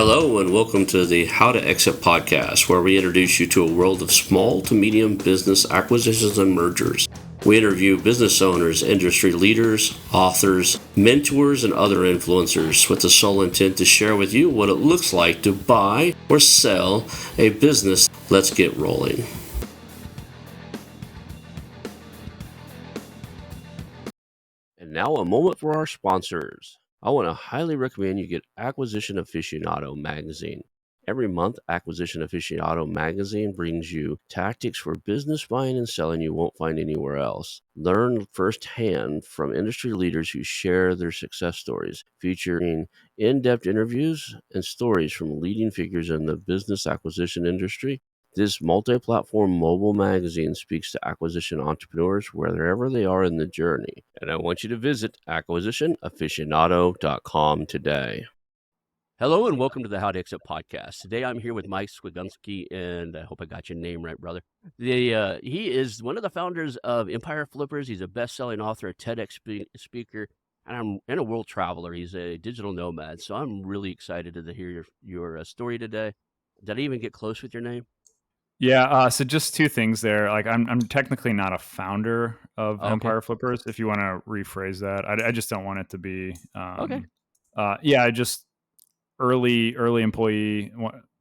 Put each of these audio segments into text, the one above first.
Hello, and welcome to the How to Exit podcast, where we introduce you to a world of small to medium business acquisitions and mergers. We interview business owners, industry leaders, authors, mentors, and other influencers with the sole intent to share with you what it looks like to buy or sell a business. Let's get rolling. And now a moment for our sponsors. I want to highly recommend you get Acquisition Aficionado magazine. Every month, Acquisition Aficionado magazine brings you tactics for business buying and selling you won't find anywhere else. Learn firsthand from industry leaders who share their success stories, featuring in-depth interviews and stories from leading figures in the business acquisition industry. This multi-platform mobile magazine speaks to acquisition entrepreneurs wherever they are in the journey. And I want you to visit acquisitionaficionado.com today. Hello and welcome to the How to Exit podcast. Today I'm here with Mike Swigunski, and I hope I got your name right, brother. He is one of the founders of Empire Flippers. He's a best-selling author, a TEDx speaker, and a world traveler. He's a digital nomad. So I'm really excited to hear your story today. Did I even get close with your name? Yeah, so just two things there. Like, I'm technically not a founder of Okay. Empire Flippers. If you want to rephrase that, I just don't want it to be. Okay. Just early employee.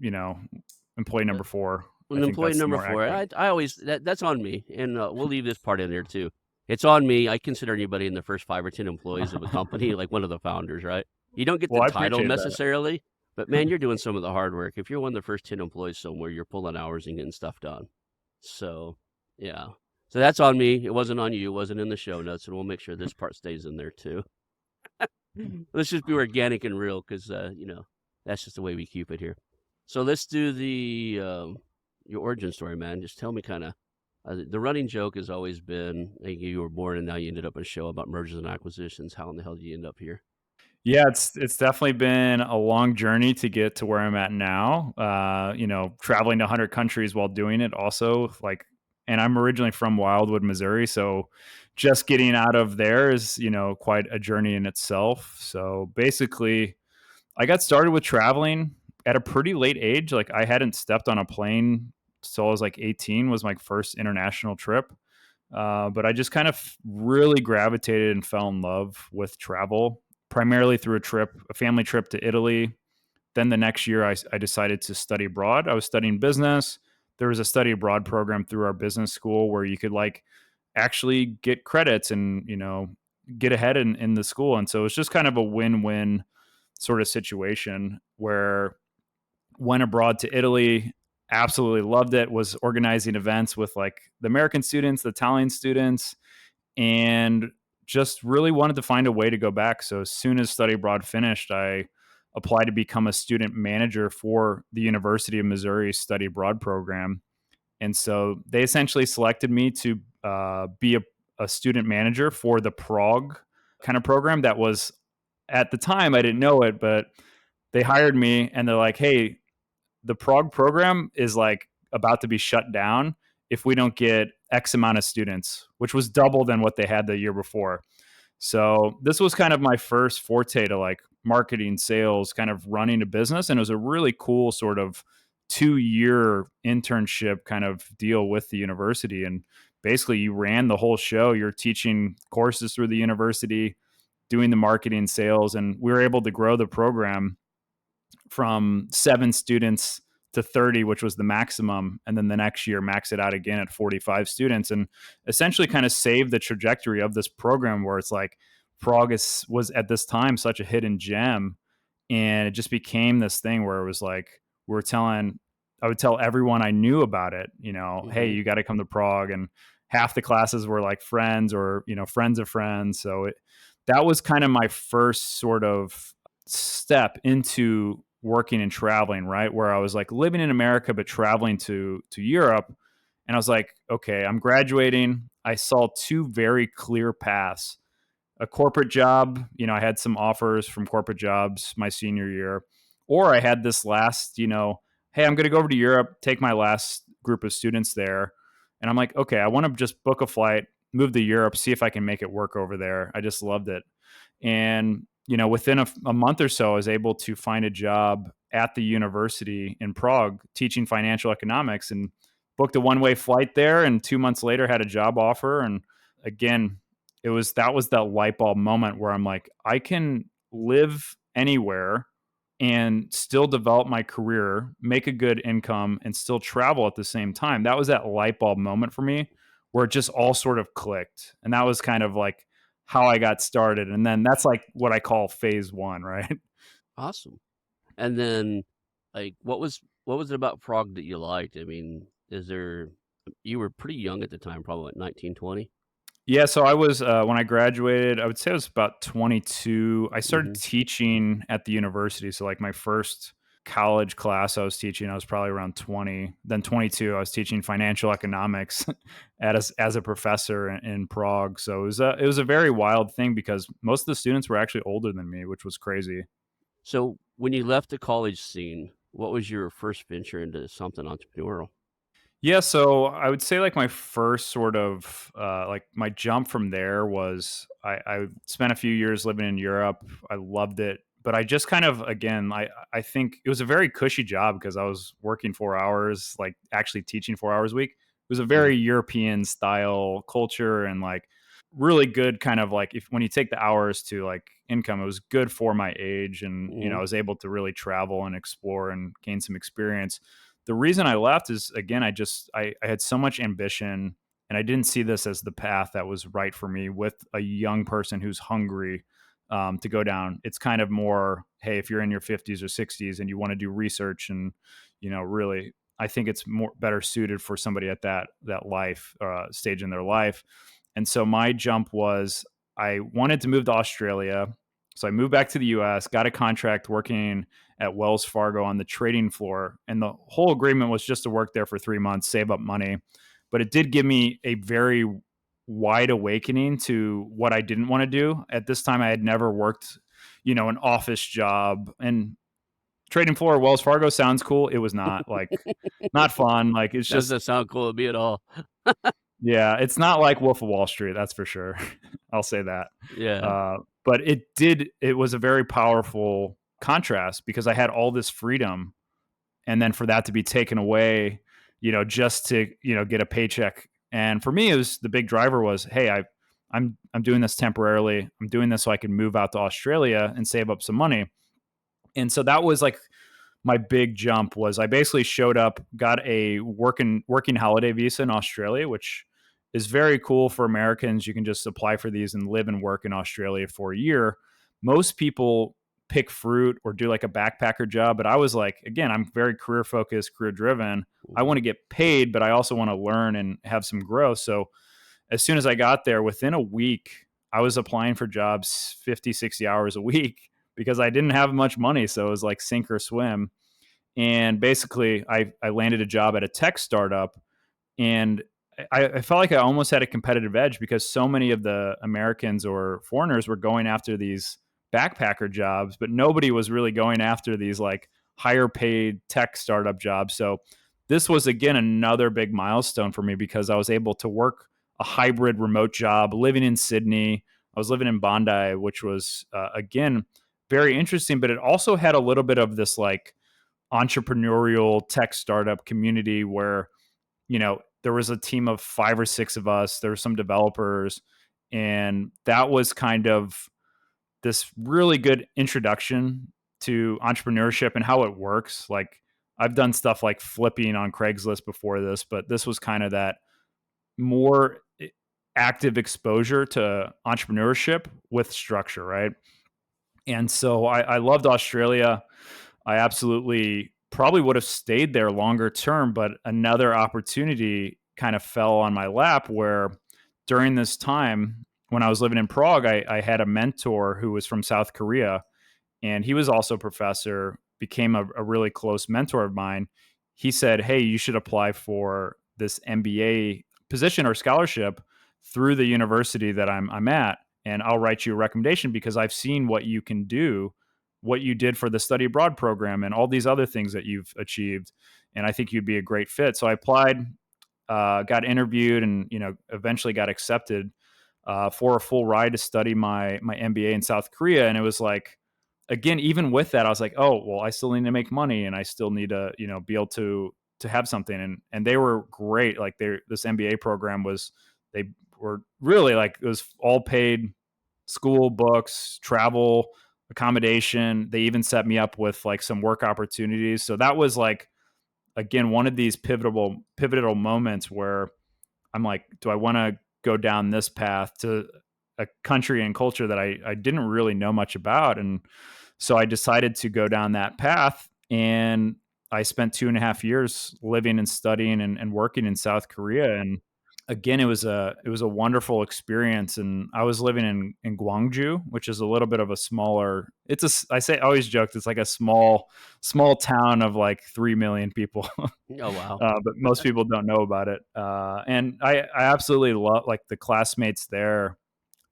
Employee number 4. An I think employee that's number more 4. accurate. I always that's on me, and we'll leave this part in there too. It's on me. I consider anybody in the first 5 or 10 employees of a company like one of the founders, right? You don't get the Well, I title appreciate that. necessarily, but man, you're doing some of the hard work. If you're one of the first 10 employees somewhere, you're pulling hours and getting stuff done. So, yeah. So that's on me. It wasn't on you. It wasn't in the show notes, and we'll make sure this part stays in there too. Let's just be organic and real, because that's just the way we keep it here. So let's do your origin story, man. Just tell me kind of. The running joke has always been, hey, you were born and now you ended up on a show about mergers and acquisitions. How in the hell did you end up here? Yeah, it's definitely been a long journey to get to where I'm at now. Traveling to 100 countries while doing it also, and I'm originally from Wildwood, Missouri, so just getting out of there is, quite a journey in itself. So basically, I got started with traveling at a pretty late age. Like, I hadn't stepped on a plane till I was like 18, was my first international trip. But I just kind of really gravitated and fell in love with travel, primarily through a family trip to Italy. Then the next year, I decided to study abroad. I was studying business. There was a study abroad program through our business school where you could actually get credits and, get ahead in the school. And so it's just kind of a win-win sort of situation where went abroad to Italy, absolutely loved it, was organizing events with like the American students, the Italian students, and just really wanted to find a way to go back. So as soon as study abroad finished, I applied to become a student manager for the University of Missouri study abroad program. And so they essentially selected me to be a student manager for the Prague kind of program. That was, at the time, I didn't know it, but they hired me and they're like, hey, the Prague program is like about to be shut down if we don't get X amount of students, which was double than what they had the year before. So this was kind of my first forte to like marketing, sales, kind of running a business. And it was a really cool sort of 2-year internship kind of deal with the university. And basically you ran the whole show. You're teaching courses through the university, doing the marketing, sales, and we were able to grow the program from 7 students to 30, which was the maximum. And then the next year, max it out again at 45 students, and essentially kind of save the trajectory of this program where it's like Prague was at this time such a hidden gem. And it just became this thing where it was like, I would tell everyone I knew about it, hey, you got to come to Prague. And half the classes were like friends or, friends of friends. So that was kind of my first sort of step into working and traveling, right? Where I was like living in America, but traveling to Europe. And I was like, okay, I'm graduating. I saw 2 very clear paths. A corporate job, I had some offers from corporate jobs my senior year, or I had this last, hey, I'm going to go over to Europe, take my last group of students there. And I'm like, okay, I want to just book a flight, move to Europe, see if I can make it work over there. I just loved it. And within a month or so, I was able to find a job at the university in Prague teaching financial economics, and booked a one-way flight there, and 2 months later had a job offer. And again, that was that light bulb moment where I'm like, I can live anywhere and still develop my career, make a good income, and still travel at the same time. That was that light bulb moment for me where it just all sort of clicked. And that was kind of like how I got started. And then that's like what I call phase one, right? Awesome. And then, like, what was it about Prague that you liked? I mean, is there you were pretty young at the time, probably what, 19, 20? Yeah, so I was when I graduated, I would say I was about 22. I started Mhm. teaching at the university. So like my first college class I was teaching, I was probably around 20. Then 22, I was teaching financial economics as a professor in Prague. So it was a very wild thing because most of the students were actually older than me, which was crazy. So, when you left the college scene, what was your first venture into something entrepreneurial? Yeah, so I would say like my first sort of like my jump from there was I spent a few years living in Europe. I loved it, but I just kind of again I think it was a very cushy job because I was working 4 hours, like actually teaching 4 hours a week. It was a Mhm, very European style culture and like really good kind of like if when you take the hours to like income, it was good for my age, and I mhm, was able to really travel and explore and gain some experience. The reason I left is again, I had so much ambition and I didn't see this as the path that was right for me with a young person who's hungry to go down. It's kind of more, hey, if you're in your 50s or 60s and you want to do research and, really, I think it's more better suited for somebody at that life stage in their life. And so my jump was I wanted to move to Australia. So I moved back to the US, got a contract working at Wells Fargo on the trading floor. And the whole agreement was just to work there for 3 months, save up money. But it did give me a very wide awakening to what I didn't want to do. At this time, I had never worked, an office job. And trading floor at Wells Fargo sounds cool. It was not not fun. Like it's just, doesn't sound cool to me at all. yeah, it's not like Wolf of Wall Street. That's for sure. I'll say that. Yeah. Uh, but it was a very powerful contrast because I had all this freedom, and then for that to be taken away, just to get a paycheck. And for me, it was the big driver was, hey, I'm doing this temporarily. I'm doing this so I can move out to Australia and save up some money. And so that was like my big jump was I basically showed up, got a working holiday visa in Australia, which is very cool for Americans. You can just apply for these and live and work in Australia for a year. Most people pick fruit or do like a backpacker job, but I was like, again, I'm very career focused, career driven. I Mhm. want to get paid, but I also want to learn and have some growth. So as soon as I got there, within a week, I was applying for jobs 50, 60 hours a week because I didn't have much money. So it was like sink or swim. And basically, I landed a job at a tech startup, and I felt like I almost had a competitive edge because so many of the Americans or foreigners were going after these backpacker jobs, but nobody was really going after these like higher paid tech startup jobs. So this was again another big milestone for me because I was able to work a hybrid remote job living in Sydney. I was living in Bondi, which was again very interesting, but it also had a little bit of this like entrepreneurial tech startup community where there was a team of 5 or 6 of us. There were some developers, and that was kind of this really good introduction to entrepreneurship and how it works. Like I've done stuff like flipping on Craigslist before this, but this was kind of that more active exposure to entrepreneurship with structure, right? And so I loved Australia. I absolutely probably would have stayed there longer term, but another opportunity kind of fell on my lap where during this time when I was living in Prague, I had a mentor who was from South Korea, and he was also a professor, became a really close mentor of mine. He said, hey, you should apply for this MBA position or scholarship through the university that I'm at, and I'll write you a recommendation because I've seen what you can do, what you did for the study abroad program and all these other things that you've achieved, and I think you'd be a great fit. So I applied, got interviewed, and eventually got accepted for a full ride to study my MBA in South Korea. And it was like again, even with that, I was like, oh, well, I still need to make money and I still need to, be able to have something. And they were great. Like this MBA program they were really like, it was all paid, school, books, travel, accommodation. They even set me up with like some work opportunities. So that was like, again, one of these pivotal moments where I'm like, do I want to go down this path to a country and culture that I didn't really know much about? And so I decided to go down that path. And I spent 2.5 years living and studying and working in South Korea. And again, it was a wonderful experience. And I was living in Gwangju, which is a little bit of a smaller, I always joked, it's like a small town of like 3 million people. Oh, wow. But most people don't know about it. And I absolutely love like the classmates there.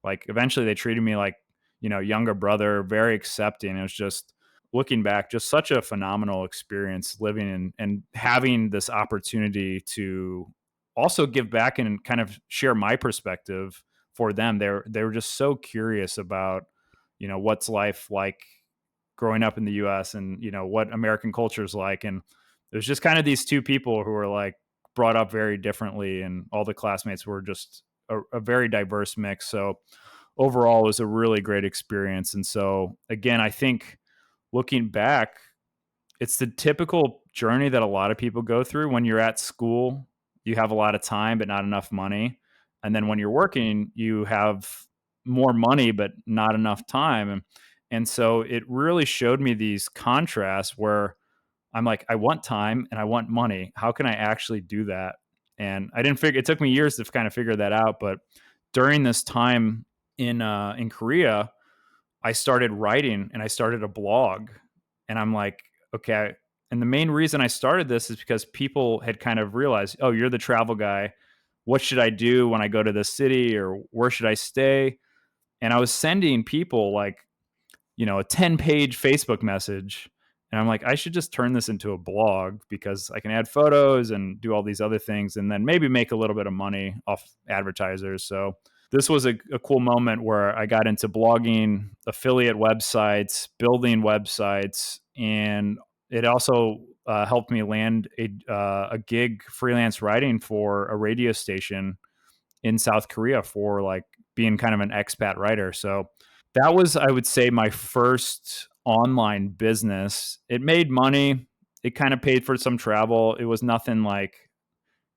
Like eventually they treated me like, younger brother, very accepting. It was just, looking back, just such a phenomenal experience living and having this opportunity to also give back and kind of share my perspective for them. They were just so curious about, what's life like growing up in the US and, what American culture is like. And there's just kind of these two people who were like brought up very differently, and all the classmates were just a very diverse mix. So overall, it was a really great experience. And so again, I think looking back, it's the typical journey that a lot of people go through. When you're at school, you have a lot of time but not enough money. And then when you're working, you have more money but not enough time. And so it really showed me these contrasts where I'm like, I want time and I want money. How can I actually do that? And I didn't figure, it took me years to kind of figure that out. But during this time in Korea, I started writing and I started a blog. And I'm like, okay. And the main reason I started this is because people had kind of realized, oh, you're the travel guy. What should I do when I go to this city, or where should I stay? And I was sending people like, a 10-page Facebook message. And I'm like, I should just turn this into a blog because I can add photos and do all these other things and then maybe make a little bit of money off advertisers. So this was a cool moment where I got into blogging, affiliate websites, building websites, and it also helped me land a gig freelance writing for a radio station in South Korea for like being kind of an expat writer. So that was, I would say, my first online business. It made money. It kind of paid for some travel. It was nothing like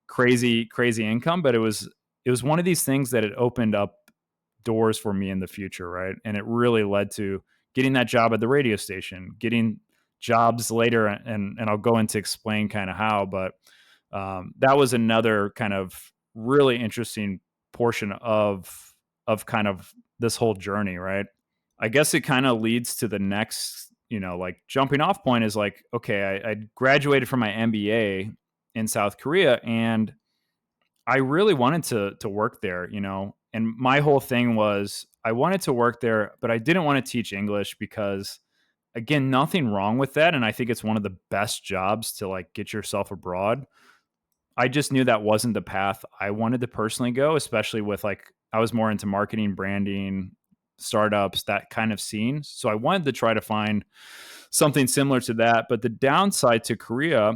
crazy income, but it was one of these things that it opened up doors for me in the future, right? And it really led to getting that job at the radio station, getting jobs later, and I'll go into explain kind of how, but that was another kind of really interesting portion of kind of this whole journey, right? I guess it kind of leads to the next, like jumping off point is like, okay, I graduated from my MBA in South Korea, and I really wanted to work there, and my whole thing was I wanted to work there, but I didn't want to teach English because, again, nothing wrong with that. And I think it's one of the best jobs to like get yourself abroad. I just knew that wasn't the path I wanted to personally go, especially with like, I was more into marketing, branding, startups, that kind of scene. So I wanted to try to find something similar to that. But the downside to Korea,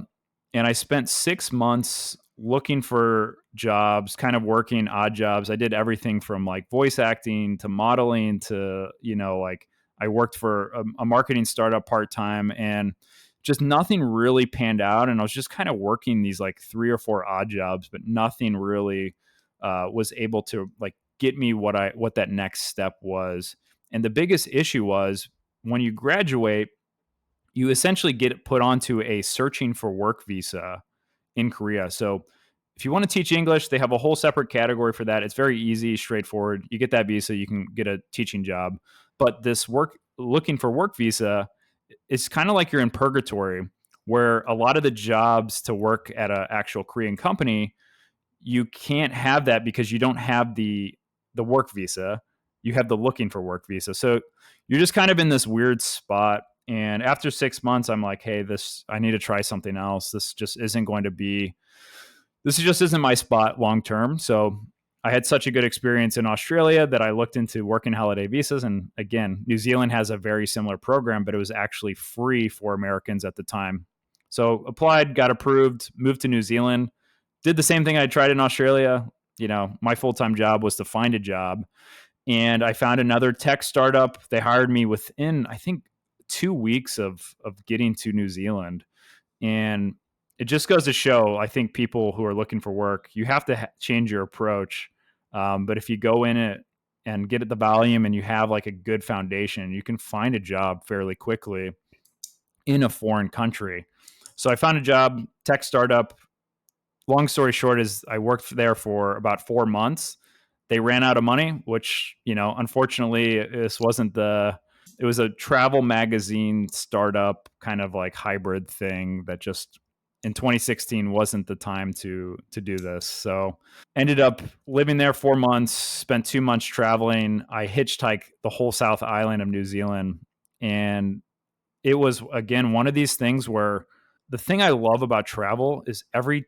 and I spent 6 months looking for jobs, kind of working odd jobs. I did everything from like voice acting to modeling to, like I worked for a marketing startup part time, and just nothing really panned out. And I was just kind of working these like 3 or 4 odd jobs, but nothing really was able to like get me what that next step was. And the biggest issue was when you graduate, you essentially get put onto a searching for work visa in Korea. So if you want to teach English, they have a whole separate category for that. It's very easy, straightforward. You get that visa, you can get a teaching job. But this looking for work visa, it's kind of like you're in purgatory, where a lot of the jobs to work at an actual Korean company, you can't have that because you don't have the work visa. You have the looking for work visa. So you're just kind of in this weird spot. And after 6 months, I'm like, hey, I need to try something else. This just isn't my spot long term. So I had such a good experience in Australia that I looked into working holiday visas. And again, New Zealand has a very similar program, but it was actually free for Americans at the time. So applied, got approved, moved to New Zealand, did the same thing I tried in Australia. My full-time job was to find a job, and I found another tech startup. They hired me within, I think, 2 weeks of getting to New Zealand. And it just goes to show, I think people who are looking for work, you have to change your approach. But if you go in it and get at the volume and you have like a good foundation, you can find a job fairly quickly in a foreign country. So I found a job, tech startup. Long story short is I worked there for about 4 months. They ran out of money, which, unfortunately, it was a travel magazine startup kind of like hybrid thing that just in 2016 wasn't the time to do this. So ended up living there 4 months, spent 2 months traveling. I hitchhiked the whole South Island of New Zealand. And it was, again, one of these things where the thing I love about travel is every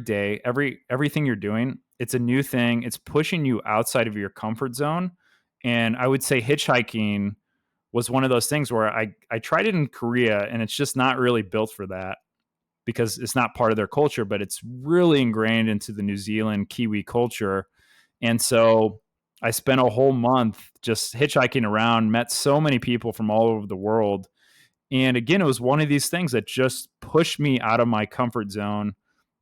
day, everything you're doing, it's a new thing. It's pushing you outside of your comfort zone. And I would say hitchhiking was one of those things where I tried it in Korea, and it's just not really built for that because it's not part of their culture, but it's really ingrained into the New Zealand Kiwi culture. And so I spent a whole month just hitchhiking around, met so many people from all over the world. And again, it was one of these things that just pushed me out of my comfort zone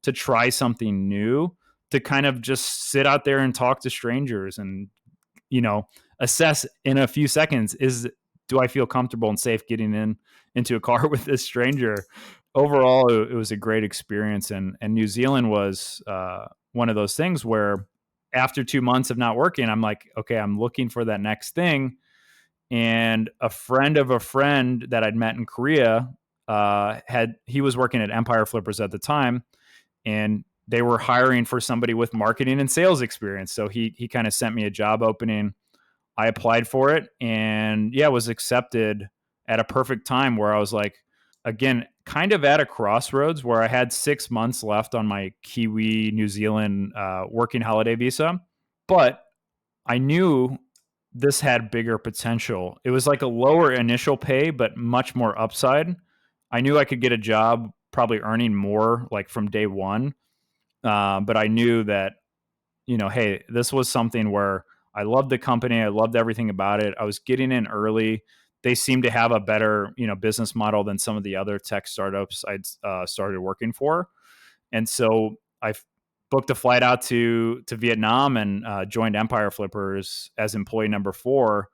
to try something new, to kind of just sit out there and talk to strangers and, assess in a few seconds, do I feel comfortable and safe getting into a car with this stranger? Overall, it was a great experience. And New Zealand was one of those things where after 2 months of not working, I'm like, okay, I'm looking for that next thing. And a friend of a friend that I'd met in Korea he was working at Empire Flippers at the time, and they were hiring for somebody with marketing and sales experience. So he kind of sent me a job opening. I applied for it, and was accepted at a perfect time where I was like, again, kind of at a crossroads where I had 6 months left on my Kiwi New Zealand working holiday visa, but I knew this had bigger potential. It was like a lower initial pay, but much more upside. I knew I could get a job probably earning more like from day one. But I knew that, hey, this was something where I loved the company. I loved everything about it. I was getting in early. They seemed to have a better, business model than some of the other tech startups I'd started working for. And so I booked a flight out to Vietnam and joined Empire Flippers as employee number 4.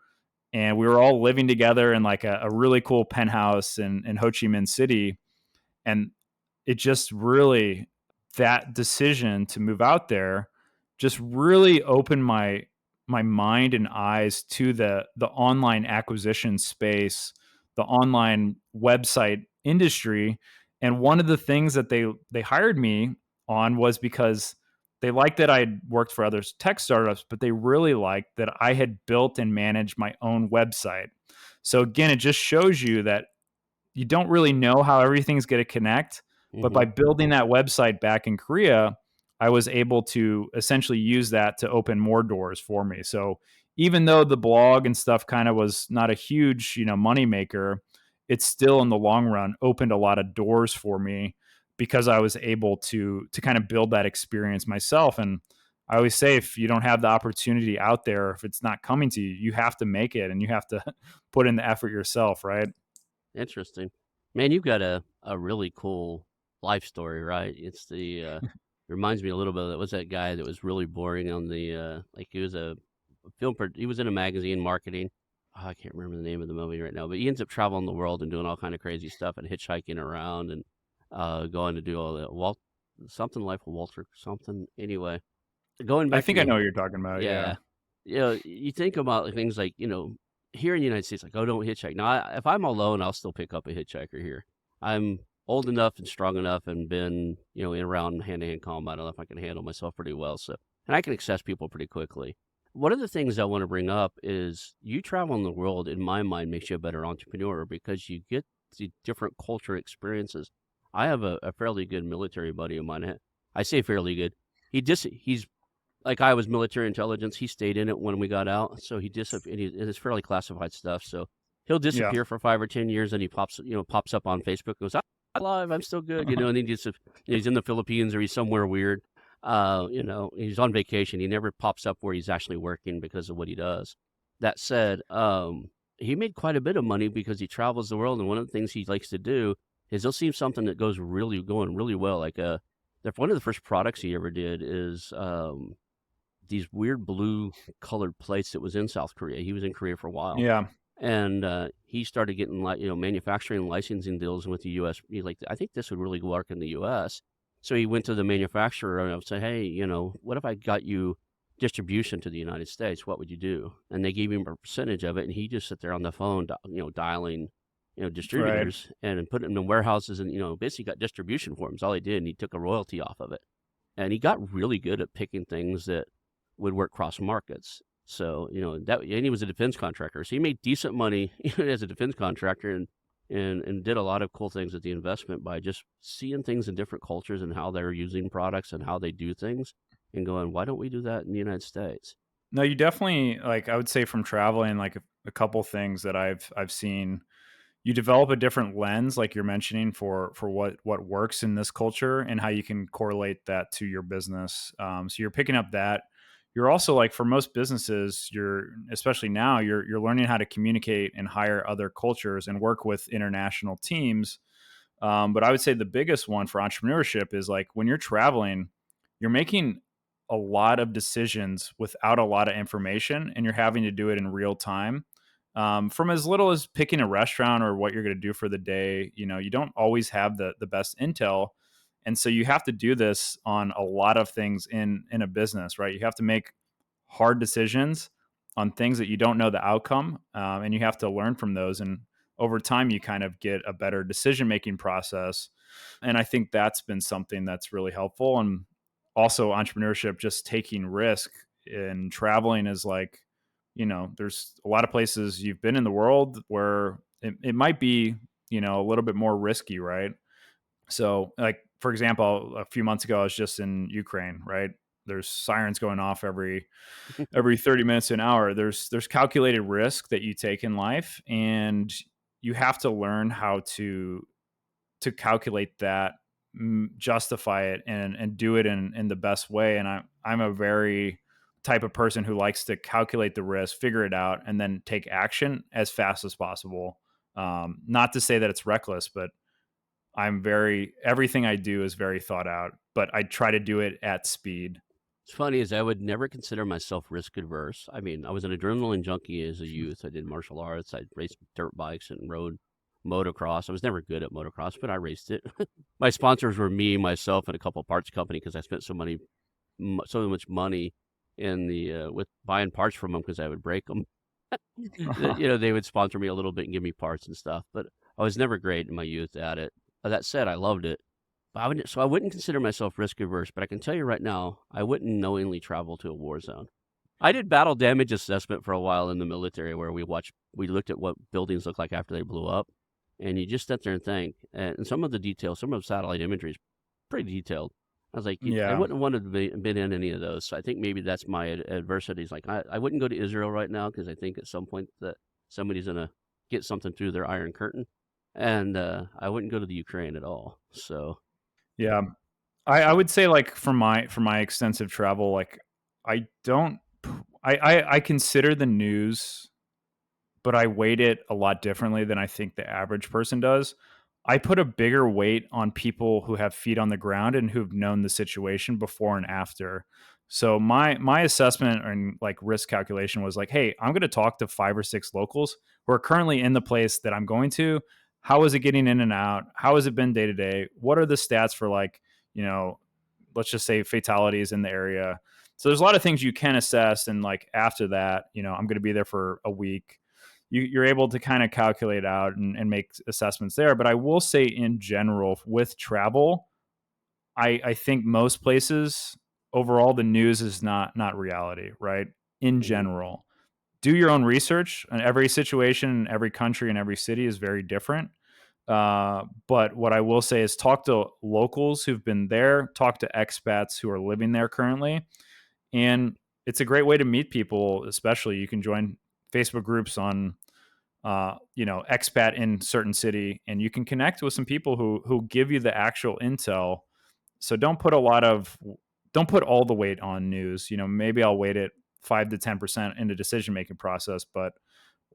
And we were all living together in like a really cool penthouse in Ho Chi Minh City. And it just really, that decision to move out there just really opened my mind and eyes to the online acquisition space, the online website industry. And one of the things that they hired me on was because they liked that I had worked for other tech startups, but they really liked that I had built and managed my own website. So again, it just shows you that you don't really know how everything's going to connect, but Mm-hmm. by building that website back in Korea, I was able to essentially use that to open more doors for me. So even though the blog and stuff kind of was not a huge, money maker, it still in the long run opened a lot of doors for me because I was able to kind of build that experience myself. And I always say, if you don't have the opportunity out there, if it's not coming to you, you have to make it and you have to put in the effort yourself, right? Interesting. Man, you've got a really cool life story, right? It's reminds me a little bit of that. Was that guy that was really boring on like he was a he was in a magazine marketing. Oh, I can't remember the name of the movie right now, but he ends up traveling the world and doing all kind of crazy stuff and hitchhiking around and going to do all that. Something Life of Walter something. Anyway, going I back to think I the know what you're talking about. Yeah. yeah. You think about things like, here in the United States, like, oh, don't hitchhike. Now, if I'm alone, I'll still pick up a hitchhiker here. I'm old enough and strong enough and been, in around hand-to-hand combat. I don't know if I can handle myself pretty well. So, and I can access people pretty quickly. One of the things I want to bring up is you traveling the world, in my mind, makes you a better entrepreneur because you get the different culture experiences. I have a fairly good military buddy of mine. I say fairly good. He's like I was military intelligence, he stayed in it when we got out, so he disappeared. It's fairly classified stuff, so he'll Yeah. disappear for 5 or 10 years, and he pops up on Facebook, goes, "I'm alive, I'm still good," and then he's in the Philippines or he's somewhere weird. He's on vacation. He never pops up where he's actually working because of what he does. That said, he made quite a bit of money because he travels the world, and one of the things he likes to do is he'll see something that going really well, like, one of the first products he ever did is, these weird blue colored plates that was in South Korea. He was in Korea for a while, Yeah. and he started getting manufacturing and licensing deals with the U.S. He's like, I think this would really work in the U.S. So he went to the manufacturer and said, hey, what if I got you distribution to the United States? What would you do? And they gave him a percentage of it, and he just sat there on the phone, dialing, Right. distributors and put them in warehouses, and basically got distribution for him. That's all he did, and he took a royalty off of it. And he got really good at picking things that would work cross markets. So, and he was a defense contractor. So he made decent money as a defense contractor, and did a lot of cool things with the investment by just seeing things in different cultures and how they're using products and how they do things, and going, why don't we do that in the United States? No, you definitely, like, I would say from traveling, like a couple things that I've seen, you develop a different lens, like you're mentioning, for what works in this culture and how you can correlate that to your business. So you're picking up that. You're also, like, for most businesses, you're, especially now, you're learning how to communicate and hire other cultures and work with international teams. But I would say the biggest one for entrepreneurship is, like, when you're traveling, you're making a lot of decisions without a lot of information, and you're having to do it in real time. From as little as picking a restaurant or what you're going to do for the day, you don't always have the best intel, and so you have to do this on a lot of things in a business, right? You have to make hard decisions on things that you don't know the outcome, and you have to learn from those. And over time, you kind of get a better decision making process. And I think that's been something that's really helpful. And also, entrepreneurship, just taking risk and traveling is like, there's a lot of places you've been in the world where it might be, a little bit more risky, right? So, like, for example, a few months ago, I was just in Ukraine, right? There's sirens going off every 30 minutes to an hour. There's calculated risk that you take in life, and you have to learn how to calculate that, justify it, and do it in the best way. And I'm a very type of person who likes to calculate the risk, figure it out, and then take action as fast as possible. Not to say that it's reckless, but everything I do is very thought out, but I try to do it at speed. It's funny is I would never consider myself risk adverse. I mean, I was an adrenaline junkie as a youth. I did martial arts. I raced dirt bikes and rode motocross. I was never good at motocross, but I raced it. My sponsors were me, myself, and a couple parts company because I spent so much money in the with buying parts from them because I would break them. They would sponsor me a little bit and give me parts and stuff, but I was never great in my youth at it. That said, I loved it. I wouldn't consider myself risk averse, but I can tell you right now, I wouldn't knowingly travel to a war zone. I did battle damage assessment for a while in the military where we looked at what buildings looked like after they blew up, and you just sit there and think, and some of the satellite imagery is pretty detailed. I was like, I Yeah. wouldn't have wanted to been in any of those. So I think maybe that's my adversities. Like I wouldn't go to Israel right now because I think at some point that somebody's gonna get something through their Iron Curtain, and I wouldn't go to the Ukraine at all. So Yeah. I would say, like, from my extensive travel, like, I don't I consider the news, but I weight it a lot differently than I think the average person does. I put a bigger weight on people who have feet on the ground and who've known the situation before and after. So my assessment and, like, risk calculation was like, hey, I'm going to talk to 5 or 6 locals who are currently in the place that I'm going to. How is it getting in and out? How has it been day to day? What are the stats for, like, you know, let's just say fatalities in the area? So there's a lot of things you can assess, and, like, after that, I'm going to be there for a week. You're able to kind of calculate out and make assessments there. But I will say, in general, with travel, I think most places overall the news is not reality, right? In mhm. general, do your own research. And every situation, every country, and every city is very different. But what I will say is, talk to locals who've been there, talk to expats who are living there currently, And it's a great way to meet people, especially you can join Facebook groups on expat in certain city, and you can connect with some people who give you the actual intel. So don't put all the weight on news. Maybe I'll weight it 5 to 10% in the decision making process, but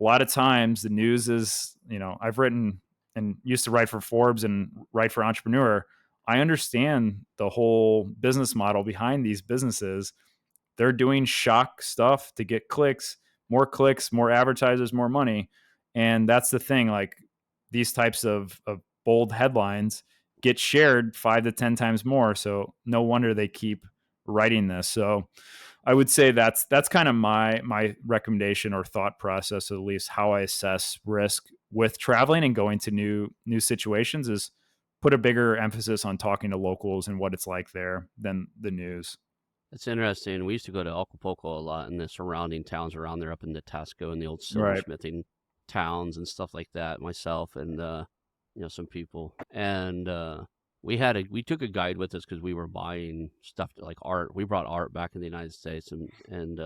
a lot of times the news is, I've written and used to write for Forbes and write for Entrepreneur. I understand the whole business model behind these businesses. They're doing shock stuff to get clicks, more advertisers, more money. And that's the thing. Like these types of bold headlines get shared 5 to 10 times more. So no wonder they keep writing this. So I would say that's kind of my recommendation or thought process, at least how I assess risk with traveling and going to new situations, is put a bigger emphasis on talking to locals and what it's like there than the news. It's interesting. We used to go to Acapulco a lot and the surrounding towns around there, up in the Tasco and the old Right. silversmithing towns and stuff like that. Myself and some people, and we took a guide with us because we were buying stuff like art. We brought art back in the United States and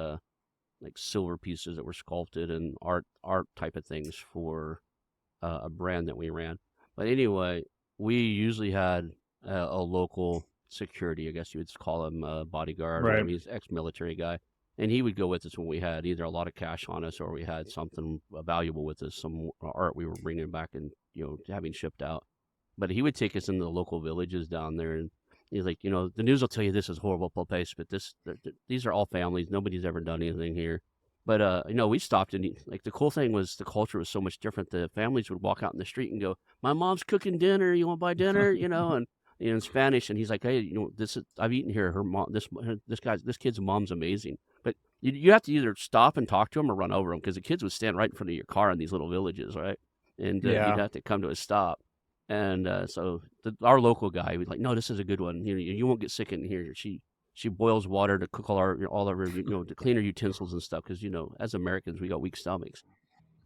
like silver pieces that were sculpted and art type of things for a brand that we ran. But anyway, we usually had a local security, I guess you would call him a bodyguard or Right. whatever. He's ex-military guy, and he would go with us when we had either a lot of cash on us or we had something valuable with us, some art we were bringing back and having shipped out. But he would take us into the local villages down there, and he's like, the news will tell you this is horrible place, but these are all families. Nobody's ever done anything here. But we stopped and like the cool thing was the culture was so much different. The families would walk out in the street and go, "My mom's cooking dinner. You want to buy dinner?" And in Spanish. And he's like, "Hey, this is I've eaten here. Her mom, this kid's mom's amazing." But you have to either stop and talk to him or run over him because the kids would stand right in front of your car in these little villages, right? And you'd Yeah. have to come to a stop. And so our local guy was like, "No, this is a good one. You won't get sick in here. She boils water to cook all of her to clean her utensils and stuff because as Americans we got weak stomachs."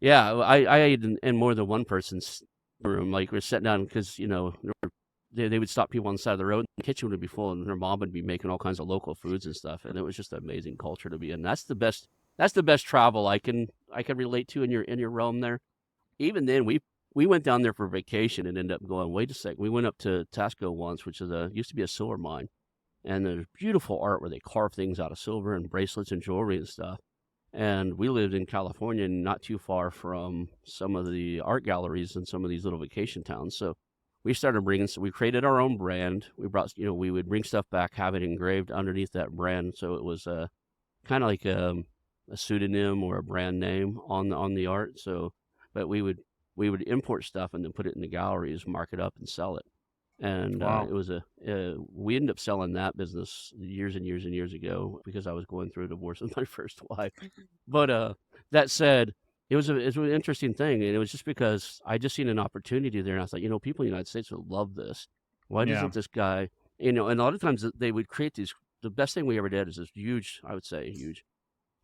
Yeah, I ate in more than one person's room. Like we're sitting down because they would stop people on the side of the road. The kitchen would be full, and their mom would be making all kinds of local foods and stuff. And it was just an amazing culture to be in. That's the best. That's the best travel I can relate to in your realm there. Even then, we went down there for vacation and ended up going. Wait a sec. We went up to Tasco once, which used to be a silver mine, and there's beautiful art where they carve things out of silver and bracelets and jewelry and stuff. And we lived in California, not too far from some of the art galleries and some of these little vacation towns. So we started bringing. So we created our own brand. We brought, we would bring stuff back, have it engraved underneath that brand, so it was kind of like a pseudonym or a brand name on the art. So, but we would import stuff and then put it in the galleries, mark it up, and sell it. And Wow. it was we ended up selling that business years and years and years ago because I was going through a divorce with my first wife. But that said, it was an interesting thing, and it was just because I just seen an opportunity there, and I thought, people in the United States would love this. Why Yeah. doesn't this guy, and a lot of times they would create these. The best thing we ever did is this huge, I would say huge,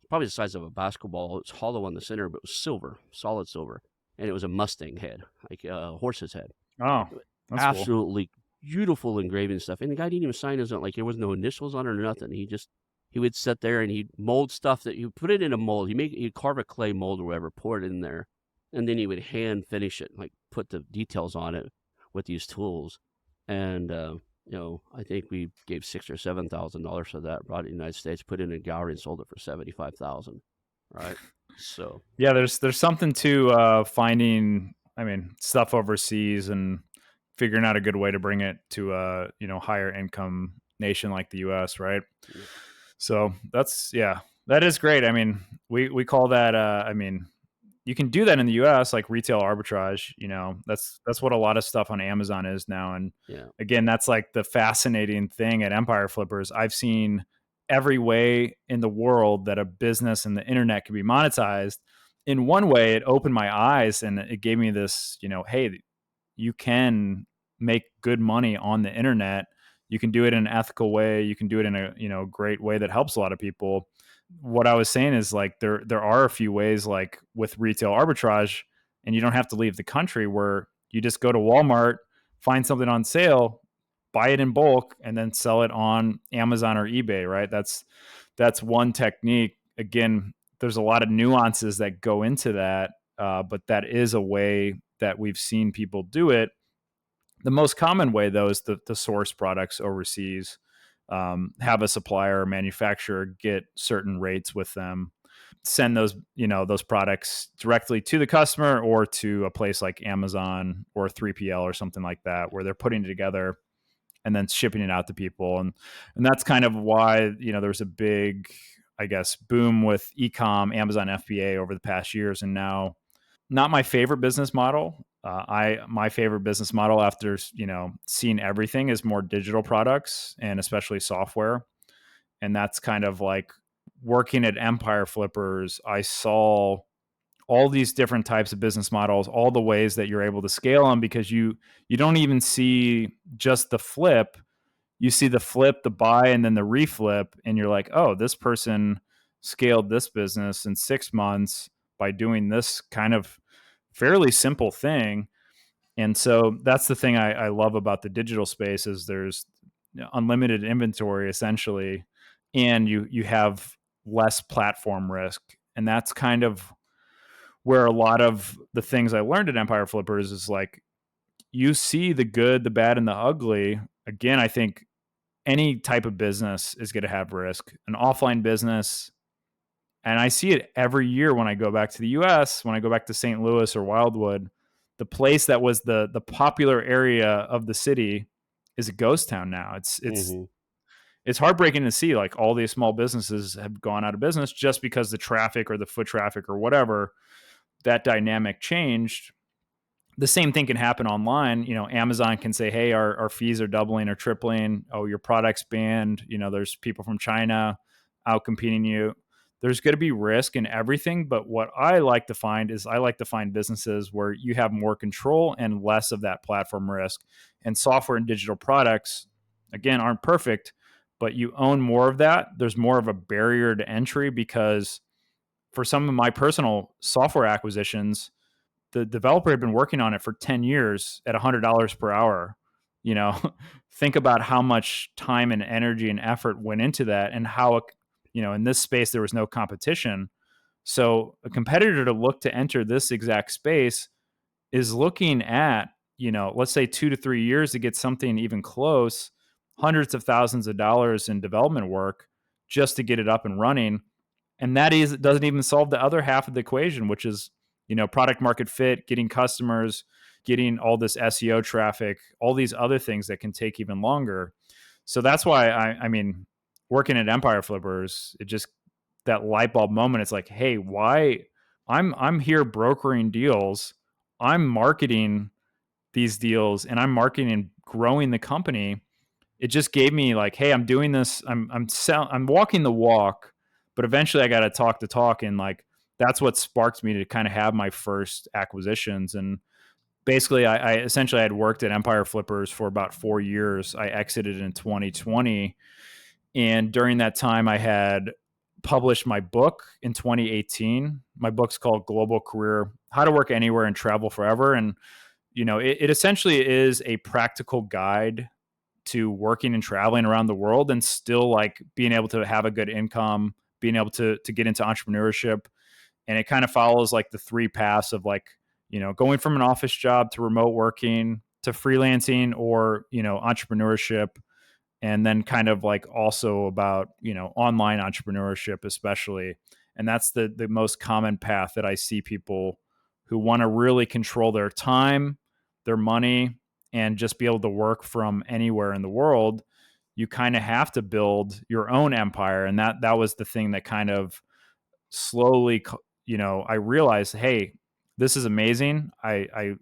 probably the size of a basketball. It's hollow on the center, but it was silver, solid silver, and it was a Mustang head, like a horse's head. Oh, that's cool. Absolutely beautiful engraving stuff. And the guy didn't even sign his own, like there was no initials on it or nothing. He would sit there and he'd mold stuff that you put it in a mold. He'd carve a clay mold or whatever, pour it in there, and then he would hand finish it, like put the details on it with these tools. And I think we gave $6,000 or $7,000 for that. Brought it to the United States, put it in a gallery, and sold it for 75,000. Right. So Yeah, there's something to finding, I mean, stuff overseas and figuring out a good way to bring it to a, higher income nation like the US, right? yeah, So that's, yeah, that is great. I mean, we call that I mean, you can do that in the US, like retail arbitrage. That's what a lot of stuff on Amazon is now. And yeah, again, that's like the fascinating thing at Empire Flippers. I've seen every way in the world that a business and the internet can be monetized. In one way, it opened my eyes and it gave me this, hey, you can make good money on the internet. You can do it in an ethical way. You can do it in a, great way that helps a lot of people. What I was saying is like there are a few ways, like with retail arbitrage, and you don't have to leave the country, where you just go to Walmart, find something on sale, buy it in bulk, and then sell it on Amazon or eBay, right? that's one technique. Again, there's a lot of nuances that go into that, but that is a way that we've seen people do it. The most common way, though, is to source products overseas, have a supplier or manufacturer get certain rates with them, send those, those products directly to the customer or to a place like Amazon or 3PL or something like that, where they're putting it together and then shipping it out to people. And that's kind of why, there's a big, I guess, boom with e-com, Amazon FBA over the past years. And now, not my favorite business model. My favorite business model after, seeing everything is more digital products and especially software. And that's kind of like working at Empire Flippers. I saw all these different types of business models, all the ways that you're able to scale them, because you don't even see just the flip. You see the flip, the buy, and then the reflip, and you're like, oh, this person scaled this business in 6 months by doing this kind of fairly simple thing. And so that's the thing I love about the digital space is there's unlimited inventory essentially, and you have less platform risk. And that's kind of where a lot of the things I learned at Empire Flippers is like, you see the good, the bad, and the ugly. Again, I think any type of business is going to have risk. An offline business, and I see it every year when I go back to the US, when I go back to St. Louis or Wildwood, the place that was the popular area of the city is a ghost town now. Hmm. It's heartbreaking to see like all these small businesses have gone out of business just because the traffic or the foot traffic or whatever, that dynamic changed. The same thing can happen online. Amazon can say, hey, our fees are doubling or tripling. Oh, your product's banned. There's people from China out competing you. There's going to be risk in everything. But what I like to find is I like to find businesses where you have more control and less of that platform risk. And software and digital products, again, aren't perfect, but you own more of that. There's more of a barrier to entry because for some of my personal software acquisitions, the developer had been working on it for 10 years at $100 per hour. You know, think about how much time and energy and effort went into that, and how, in this space, there was no competition. So a competitor to look to enter this exact space is looking at, let's say 2 to 3 years to get something even close, hundreds of thousands of dollars in development work just to get it up and running. And doesn't even solve the other half of the equation, which is, product market fit, getting customers, getting all this SEO traffic, all these other things that can take even longer. So that's why I mean, working at Empire Flippers, it just, that light bulb moment. It's like, hey, why I'm here brokering deals, I'm marketing these deals, and I'm marketing and growing the company. It just gave me like, hey, I'm doing this. I'm walking the walk, but eventually I got to talk the talk, and like that's what sparked me to kind of have my first acquisitions. And basically, I essentially had worked at Empire Flippers for about 4 years. I exited in 2020, and during that time, I had published my book in 2018. My book's called Global Career: How to Work Anywhere and Travel Forever. And it essentially is a practical guide to working and traveling around the world and still like being able to have a good income, being able to get into entrepreneurship. And it kind of follows like the three paths of like, going from an office job to remote working to freelancing or, entrepreneurship. And then kind of like also about, online entrepreneurship, especially. And that's the most common path that I see people who want to really control their time, their money, and just be able to work from anywhere in the world. You kind of have to build your own empire. And that was the thing that kind of slowly, I realized, hey, this is amazing. I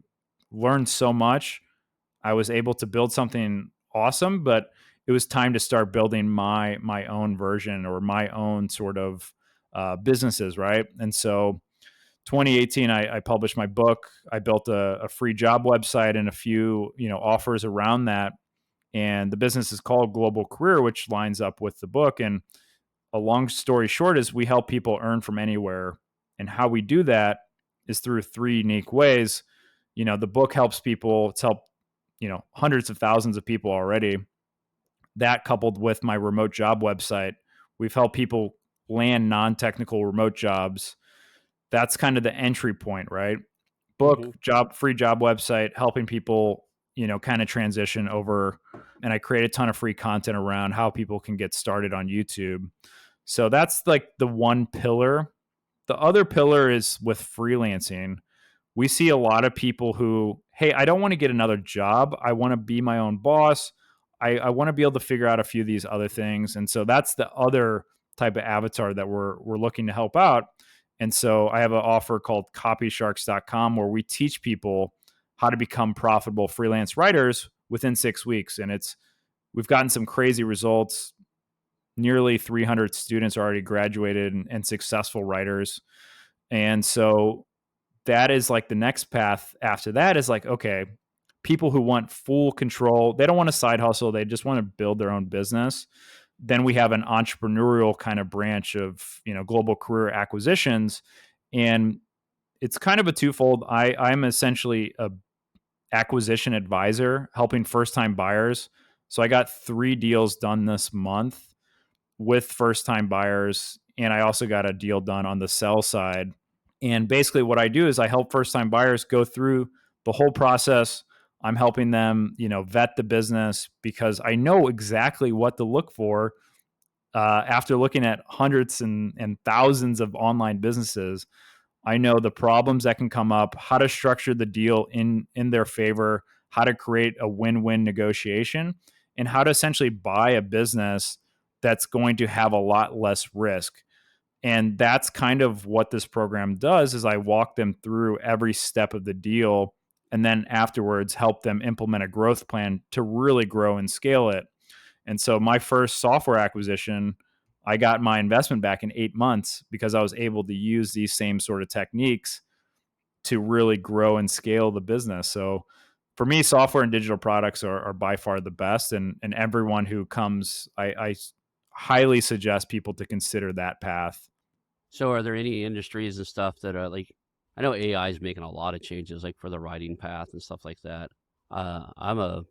learned so much. I was able to build something awesome, but it was time to start building my own version or my own sort of businesses, right? And so 2018, I published my book. I built a free job website and a few, offers around that. And the business is called Global Career, which lines up with the book. And a long story short is we help people earn from anywhere. And how we do that is through three unique ways. The book helps people. It's helped, hundreds of thousands of people already. That coupled with my remote job website, We've helped people land non-technical remote jobs. That's kind of the entry point, right? Book, Hmm. job, free job website, helping people, kind of transition over. And I create a ton of free content around how people can get started on YouTube. So that's like the one pillar. The other pillar is with freelancing. We see a lot of people who, hey, I don't want to get another job. I want to be my own boss. I want to be able to figure out a few of these other things. And so that's the other type of avatar that we're looking to help out. And so I have an offer called copysharks.com where we teach people how to become profitable freelance writers within 6 weeks. And we've gotten some crazy results. Nearly 300 students are already graduated and successful writers. And so that is like the next path after that is like, okay, people who want full control, they don't want a side hustle, they just want to build their own business. Then we have an entrepreneurial kind of branch of, global career acquisitions. And it's kind of a twofold. I'm essentially a acquisition advisor helping first time buyers. So I got 3 deals done this month with first time buyers. And I also got a deal done on the sell side. And basically, what I do is I help first time buyers go through the whole process. I'm helping them, vet the business because I know exactly what to look for after looking at hundreds and thousands of online businesses. I know the problems that can come up, how to structure the deal in their favor, how to create a win-win negotiation, and how to essentially buy a business that's going to have a lot less risk. And that's kind of what this program does is I walk them through every step of the deal and then afterwards help them implement a growth plan to really grow and scale it. And so my first software acquisition, I got my investment back in 8 months because I was able to use these same sort of techniques to really grow and scale the business. So for me, software and digital products are by far the best. And everyone who comes, I highly suggest people to consider that path. So are there any industries and stuff that are like, I know AI is making a lot of changes, like for the writing path and stuff like that. I'm a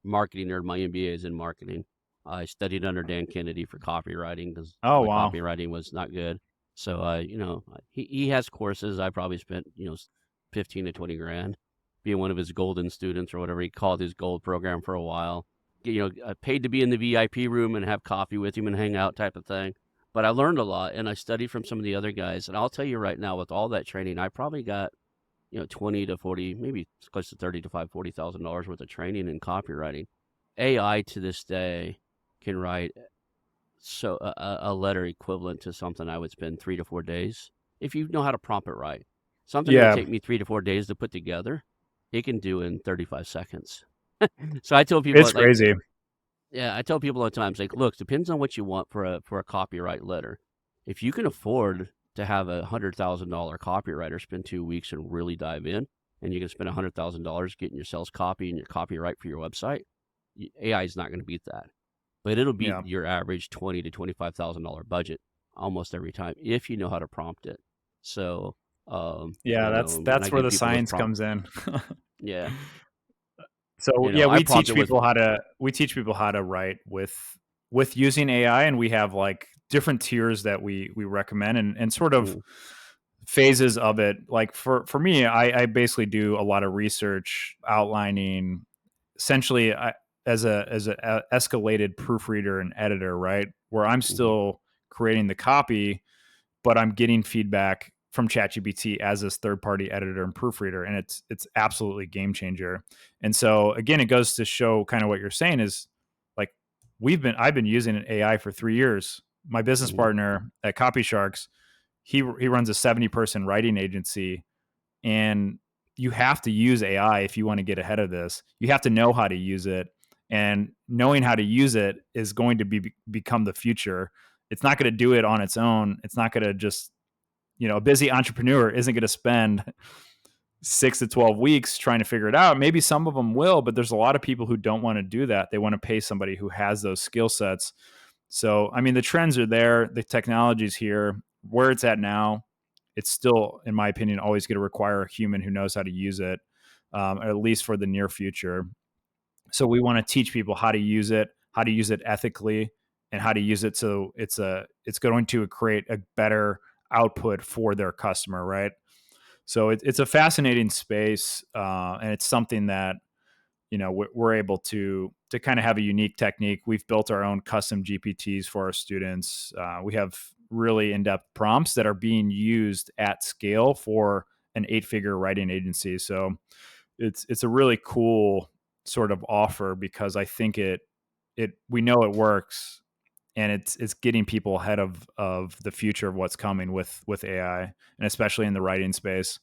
marketing nerd. My MBA is in marketing. I studied under Dan Kennedy for copywriting because Oh, my wow. copywriting was not good. So, he has courses. I probably spent, 15 to 20 grand being one of his golden students or whatever he called his gold program for a while. Paid to be in the VIP room and have coffee with him and hang out type of thing. But I learned a lot and I studied from some of the other guys. And I'll tell you right now, with all that training, I probably got 20 to 40, maybe close to 30 to $40,000 worth of training in copywriting. AI to this day can write a letter equivalent to something I would spend 3 to 4 days if you know how to prompt it right. Something that would Yeah, take me 3 to 4 days to put together, it can do in 35 seconds. So I tell people it's like, crazy. yeah, I tell people all the time, it's like, look, depends on what you want for a copyright letter. If you can afford to have $100,000 copywriter spend 2 weeks and really dive in, and you can spend $100,000 getting your sales copy and your copyright for your website, AI is not going to beat that. But it'll beat Yeah. your average $20,000 to $25,000 budget almost every time if you know how to prompt it. So, Yeah, and I that's where give the people those science prompt. comes in. Yeah, So yeah, I prompt it with. we teach people how to write with using AI, and we have like different tiers that we recommend and sort of Mm, phases of it. Like for me, I basically do a lot of research outlining essentially as a escalated proofreader and editor, right? Where I'm mhm. still creating the copy, but I'm getting feedback from ChatGPT as this third-party editor and proofreader, and it's absolutely game changer. And so again, it goes to show kind of what you're saying is like I've been using an AI for 3 years. My business Mhm. partner at Copy Sharks, he runs a 70-person writing agency, and you have to use AI if you want to get ahead of this. You have to know how to use it, and knowing how to use it is going to become the future. It's not going to do it on its own. It's not going to just a busy entrepreneur isn't going to spend 6 to 12 weeks trying to figure it out. Maybe some of them will, but there's a lot of people who don't want to do that. They want to pay somebody who has those skill sets. So, I mean, the trends are there. The technology's here. Where it's at now, it's still, in my opinion, always going to require a human who knows how to use it, at least for the near future. So we want to teach people how to use it ethically, and how to use it so it's going to create a better output for their customer, right? So it's a fascinating space, and it's something that we're able to kind of have a unique technique. We've built our own custom GPTs for our students. We have really in-depth prompts that are being used at scale for an 8-figure writing agency. So it's a really cool sort of offer, because I think we know it works, and it's getting people ahead of the future of what's coming with AI, and especially in the writing space.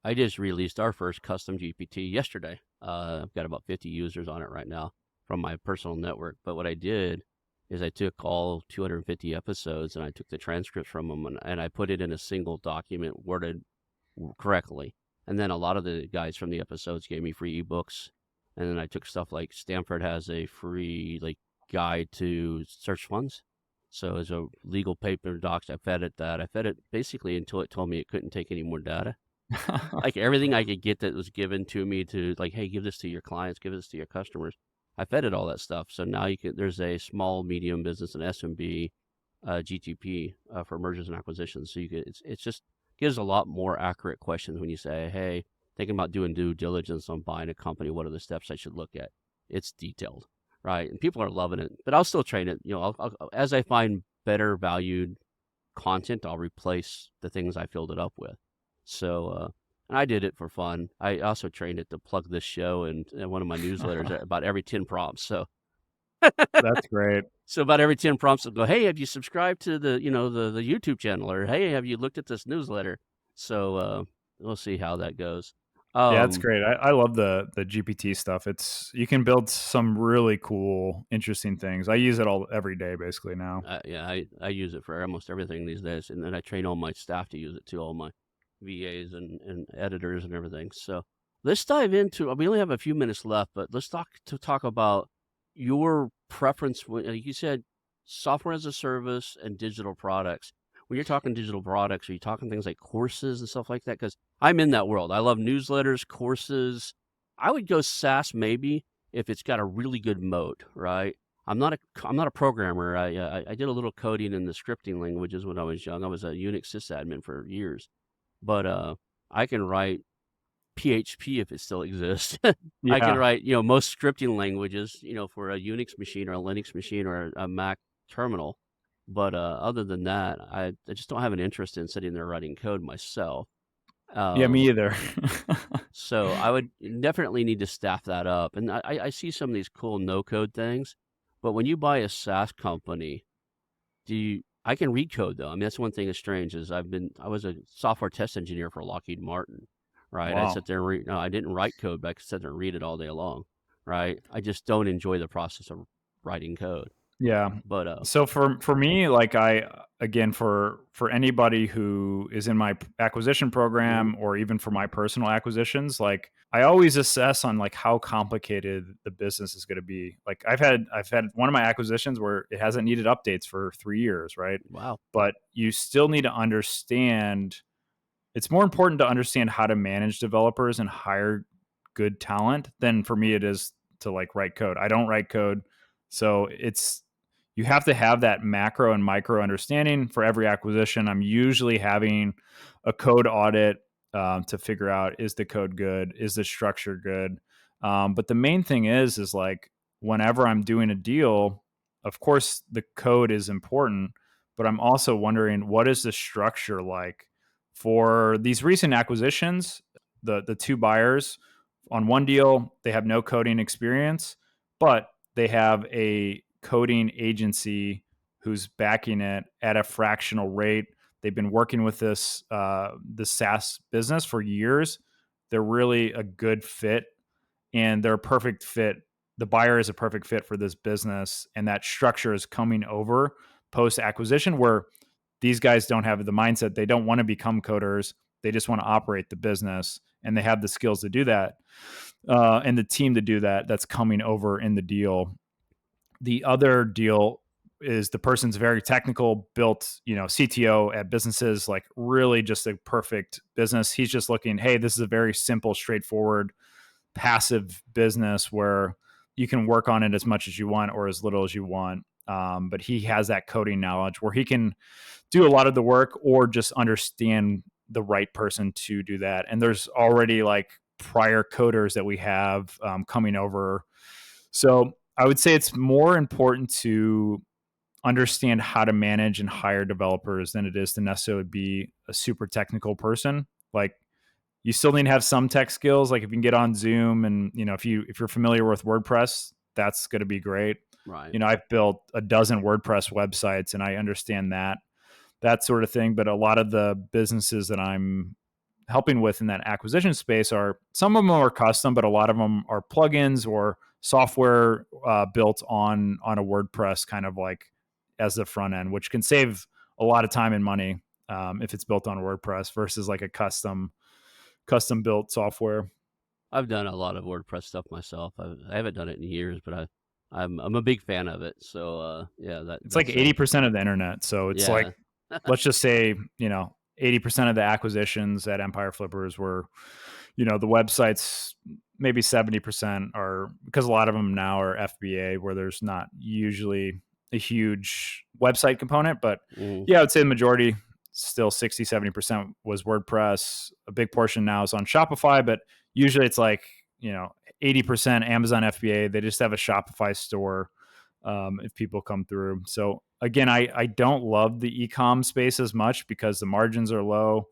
I just released our first custom GPT yesterday. I've got about 50 users on it right now from my personal network. But what I did is I took all 250 episodes and I took the transcripts from them and I put it in a single document worded correctly. And then a lot of the guys from the episodes gave me free ebooks. And then I took stuff like Stanford has a free guide to search funds. So as a legal paper docs, I fed it that. I fed it basically until it told me it couldn't take any more data. Like everything I could get that was given to me to hey, give this to your clients, give this to your customers. I fed it all that stuff. So now there's a small, medium business, an SMB, GTP for mergers and acquisitions. So it's just gives a lot more accurate questions when you say, hey, thinking about doing due diligence on buying a company. What are the steps I should look at? It's detailed, right? And people are loving it, but I'll still train it. As I find better valued content, I'll replace the things I filled it up with. So, and I did it for fun. I also trained it to plug this show and one of my newsletters about every 10 prompts. So That's great. So about every 10 prompts, I'll go, hey, have you subscribed to the YouTube channel? Or, hey, have you looked at this newsletter? So we'll see how that goes. Yeah, it's great. I love the GPT stuff. You can build some really cool, interesting things. I use it every day basically now. Yeah, I use it for almost everything these days. And then I train all my staff to use it too, all my VAs and editors and everything. So let's dive into, we only have a few minutes left, but let's talk about your preference. Like you said, software as a service and digital products. When you're talking digital products, are you talking things like courses and stuff like that? Because I'm in that world. I love newsletters, courses. I would go SaaS maybe if it's got a really good moat, right? I'm not a programmer. I did a little coding in the scripting languages when I was young. I was a Unix sysadmin for years. But I can write PHP if it still exists. I can Yeah. write, most scripting languages, for a Unix machine or a Linux machine or a Mac terminal. But other than that, I just don't have an interest in sitting there writing code myself. Yeah, me Um, either. so I would definitely need to staff that up. And I see some of these cool no-code things, but when you buy a SaaS company, I can read code though. I mean, that's one thing that's strange is I was a software test engineer for Lockheed Martin, right? I Wow. sit there and read. No, I didn't write code, but I could sit there and read it all day long, right? I just don't enjoy the process of writing code. Yeah. But So for me, like again, for anybody who is in my acquisition mhm. program or even for my personal acquisitions, like I always assess on like how complicated the business is going to be. Like I've had one of my acquisitions where it hasn't needed updates for 3 years, right? Wow. But you still need to understand, it's more important to understand how to manage developers and hire good talent than for me it is to like write code. I don't write code. So you have to have that macro and micro understanding for every acquisition. I'm usually having a code audit to figure out, is the code good? Is the structure good? But the main thing is like whenever I'm doing a deal, of course the code is important, but I'm also wondering, what is the structure like for these recent acquisitions? The two buyers on one deal, they have no coding experience, but they have a coding agency who's backing it at a fractional rate. They've been working with this SaaS business for years. They're really a good fit, and they're a perfect fit. The buyer is a perfect fit for this business, and that structure is coming over post acquisition, where these guys don't have the mindset. They don't want to become coders. They just want to operate the business, and they have the skills to do that, and the team to do that. That's coming over in the deal. The other deal is the person's very technical, built, CTO at businesses, like really just a perfect business. He's just looking, hey, this is a very simple, straightforward, passive business where you can work on it as much as you want or as little as you want. but he has that coding knowledge where he can do a lot of the work or just understand the right person to do that. And there's already like prior coders that we have coming over. So I would say it's more important to understand how to manage and hire developers than it is to necessarily be a super technical person. Like you still need to have some tech skills. Like if you can get on Zoom and, if you're familiar with WordPress, that's going to be great. Right. I've built a dozen WordPress websites and I understand that sort of thing. But a lot of the businesses that I'm helping with in that acquisition space are, some of them are custom, but a lot of them are plugins or software built on a WordPress kind of like as the front end, which can save a lot of time and money if it's built on WordPress versus like a custom built software. I've done a lot of WordPress stuff myself. I haven't done it in years, but I'm a big fan of it. So yeah, It's like that's 80% of the internet. So it's like, yeah. let's just say, 80% of the acquisitions at Empire Flippers were, the websites, maybe 70% are, because a lot of them now are FBA where there's not usually a huge website component. But Mm. yeah, I would say the majority, still 60, 70% was WordPress. A big portion now is on Shopify, but usually it's like, 80% Amazon FBA. They just have a Shopify store if people come through. So again, I don't love the e-com space as much because the margins are low.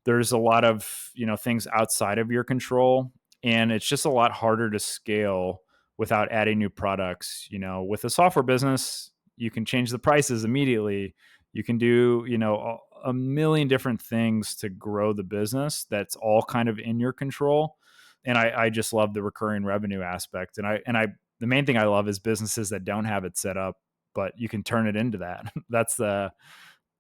There's a lot of, things outside of your control, and it's just a lot harder to scale without adding new products. With a software business, you can change the prices immediately. You can do, a million different things to grow the business that's all kind of in your control. And I just love the recurring revenue aspect. And the main thing I love is businesses that don't have it set up, but you can turn it into that. That's a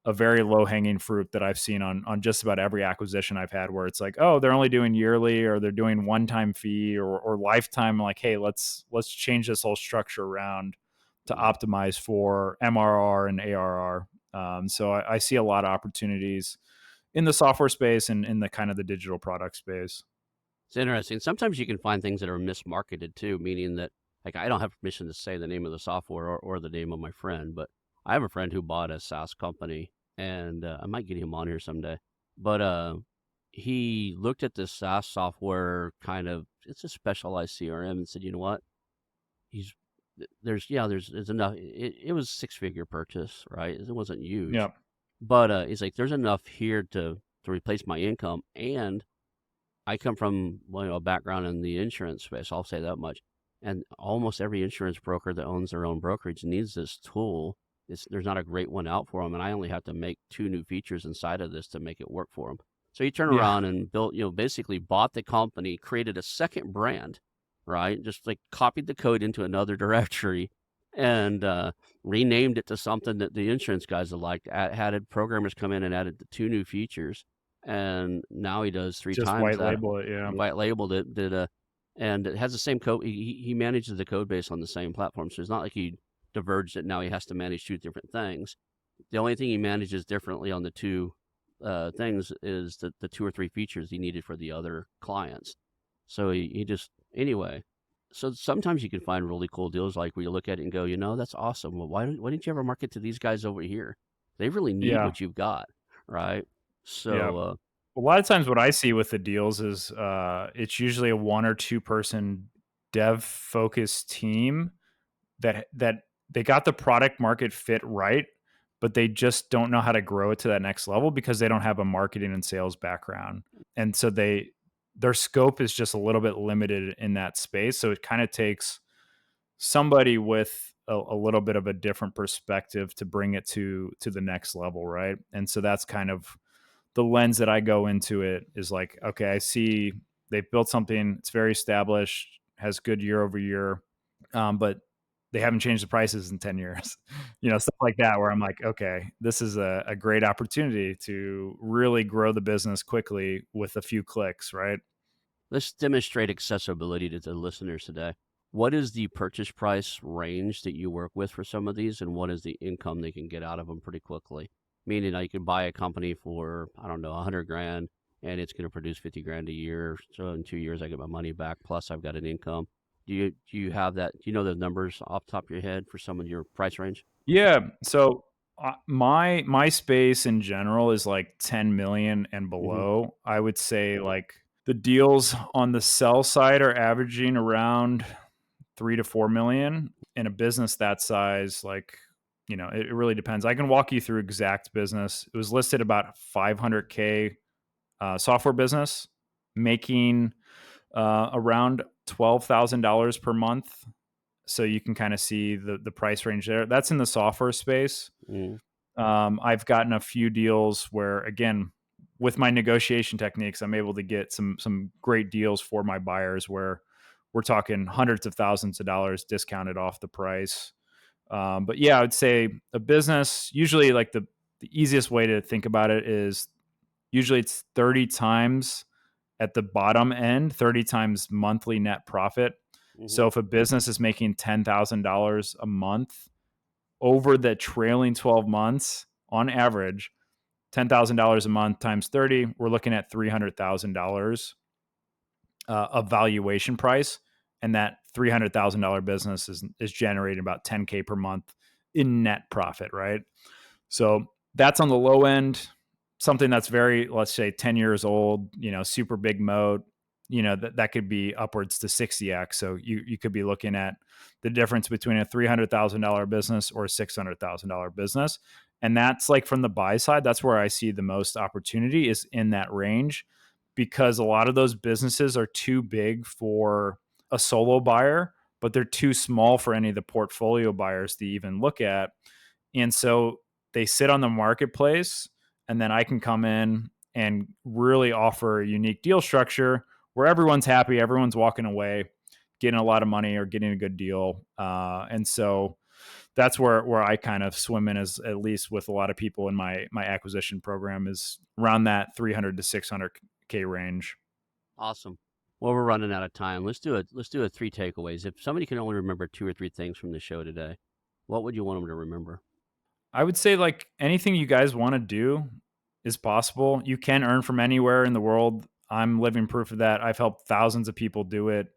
very low hanging fruit that I've seen on just about every acquisition I've had, where it's like, oh, they're only doing yearly or they're doing one time fee or lifetime. I'm like, hey, let's change this whole structure around to Mm. optimize for MRR and ARR. So I see a lot of opportunities in the software space and in the kind of the digital product space. It's interesting. Sometimes you can find things that are mismarketed too, meaning that like I don't have permission to say the name of the software or the name of my friend, but I have a friend who bought a SaaS company, and I might get him on here someday. But he looked at this SaaS software, kind of, it's a specialized CRM, and said, you know what? He's there's enough. It was 6-figure purchase, right? It wasn't huge, Yeah. but he's like, there's enough here to replace my income, and I come from a background in the insurance space. I'll say that much. And almost every insurance broker that owns their own brokerage needs this tool. There's not a great one out for them, and I only have to make 2 new features inside of this to make it work for them. So he turned Yeah. around and built, basically bought the company, created a second brand, right? Just like copied the code into another directory and renamed it to something that the insurance guys have liked. Had programmers come in and added the 2 new features, and now he does 3 Just times white that. label it. Yeah. White labeled it, and it has the same code. He manages the code base on the same platform, so it's not like he diverged it. Now he has to manage 2 different things. The only thing he manages differently on the 2 things is the 2 or 3 features he needed for the other clients. So he just, anyway. So sometimes you can find really cool deals like where you look at it and go, that's awesome. Well, why didn't you ever market to these guys over here? They really need Yeah. what you've got, right? Yeah. So A lot of times what I see with the deals is it's usually a 1 or 2 person dev focused team that they got the product market fit right, but they just don't know how to grow it to that next level because they don't have a marketing and sales background. And so their scope is just a little bit limited in that space. So it kind of takes somebody with a little bit of a different perspective to bring it to the next level, right? And so that's kind of the lens that I go into it is like, okay, I see they've built something, it's very established, has good year over year, but they haven't changed the prices in 10 years, stuff like that, where I'm like, okay, this is a great opportunity to really grow the business quickly with a few clicks, right? let's demonstrate accessibility to the listeners today. What is the purchase price range that you work with for some of these, and what is the income they can get out of them pretty quickly? Meaning, I could buy a company for, I don't know, 100 grand, and it's going to produce 50 grand a year. So in 2 years, I get my money back. Plus, I've got an income. Do you have that? Do you know the numbers off the top of your head for some of your price range? Yeah. So my space in general is like 10 million and Hmm. below. I would say like the deals on the sell side are averaging around 3 to 4 million. In a business that size, like, it really depends. I can walk you through exact business. It was listed about 500K software business, making around $12,000 per month. So you can kind of see the price range there. That's in the software space. Hmm. I've gotten a few deals where, again, with my negotiation techniques, I'm able to get some great deals for my buyers where we're talking hundreds of thousands of dollars discounted off the price. But yeah, I would say a business, usually like the easiest way to think about it is usually it's 30 times at the bottom end, 30 times monthly net profit. Hmm. So if a business is making $10,000 a month over the trailing 12 months on average, $10,000 a month times 30, we're looking at $300,000 of valuation price. And that $300,000 business is generating about 10K per month in net profit, right? So that's on the low end. Something that's very, let's say, 10 years old, super big moat, that could be upwards to 60x. So you could be looking at the difference between a $300,000 business or a $600,000 business. And that's like from the buy side, that's where I see the most opportunity is in that range, because a lot of those businesses are too big for a solo buyer, but they're too small for any of the portfolio buyers to even look at. And so they sit on the marketplace, and then I can come in and really offer a unique deal structure where everyone's happy, everyone's walking away, getting a lot of money or getting a good deal. And so that's where I kind of swim in, as at least with a lot of people in my acquisition program, is around that 300 to 600K range. Awesome. Well, we're running out of time. Let's do a three takeaways. If somebody can only remember two or three things from the show today, what would you want them to remember? I would say like anything you guys want to do is possible. You can earn from anywhere in the world. I'm living proof of that. I've helped thousands of people do it.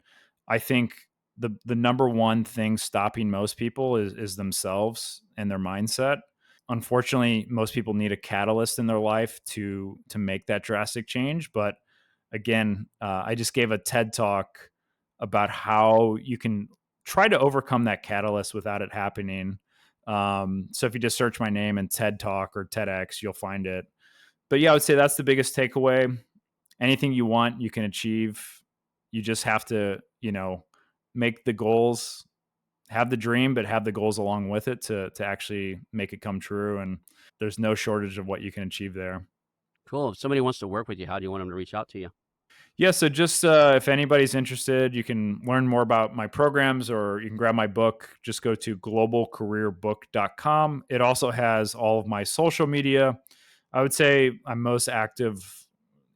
I think the number one thing stopping most people is themselves and their mindset. Unfortunately, most people need a catalyst in their life to make that drastic change. But again, I just gave a TED talk about how you can try to overcome that catalyst without it happening. So if you just search my name in TED Talk or TEDx, you'll find it. But yeah, I would say that's the biggest takeaway. Anything you want, you can achieve. You just have to, make the goals, have the dream, but have the goals along with it to actually make it come true. And there's no shortage of what you can achieve there. Cool. If somebody wants to work with you, how do you want them to reach out to you? Yeah, so just if anybody's interested, you can learn more about my programs or you can grab my book. Just go to globalcareerbook.com. It also has all of my social media. I would say I'm most active.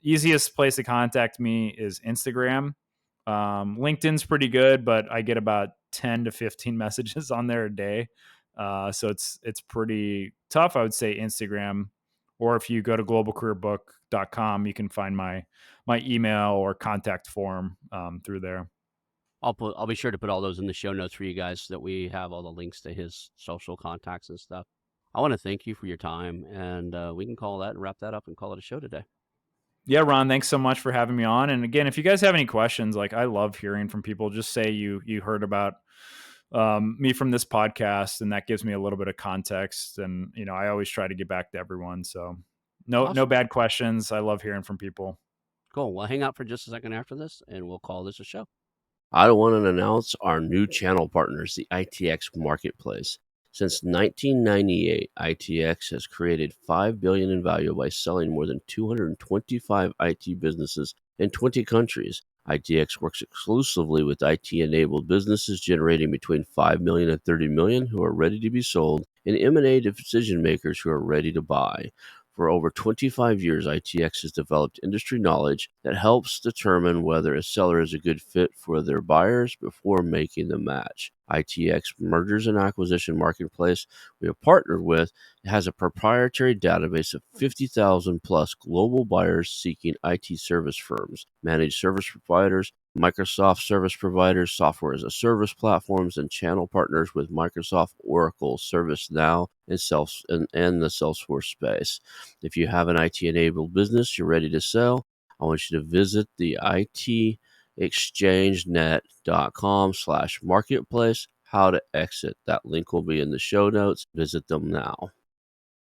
Easiest place to contact me is Instagram. LinkedIn's pretty good, but I get about 10 to 15 messages on there a day. So it's pretty tough. I would say Instagram, or if you go to globalcareerbook.com, you can find my email or contact form through there. I'll be sure to put all those in the show notes for you guys so that we have all the links to his social contacts and stuff. I want to thank you for your time, and we can call that and wrap that up and call it a show today. Yeah, Ron, thanks so much for having me on. And again, if you guys have any questions, like I love hearing from people. Just say you heard about me from this podcast, and that gives me a little bit of context. And I always try to get back to everyone. So no Awesome. bad questions. I love hearing from people. Cool. Well, hang out for just a second after this, and we'll call this a show. I want to announce our new channel partners, the ITX Marketplace. Since 1998, ITX has created $5 billion in value by selling more than 225 IT businesses in 20 countries. ITX works exclusively with IT-enabled businesses generating between 5 million and 30 million who are ready to be sold, and M&A decision makers who are ready to buy. For over 25 years, ITX has developed industry knowledge that helps determine whether a seller is a good fit for their buyers before making the match. ITX Mergers and Acquisition Marketplace we have partnered with has a proprietary database of 50,000 plus global buyers seeking IT service firms, managed service providers, Microsoft service providers, software as a service platforms, and channel partners with Microsoft, Oracle, ServiceNow, and the Salesforce space. If you have an IT-enabled business you're ready to sell, I want you to visit the itexchangenet.com/marketplace. How to exit. That link will be in the show notes. Visit them now.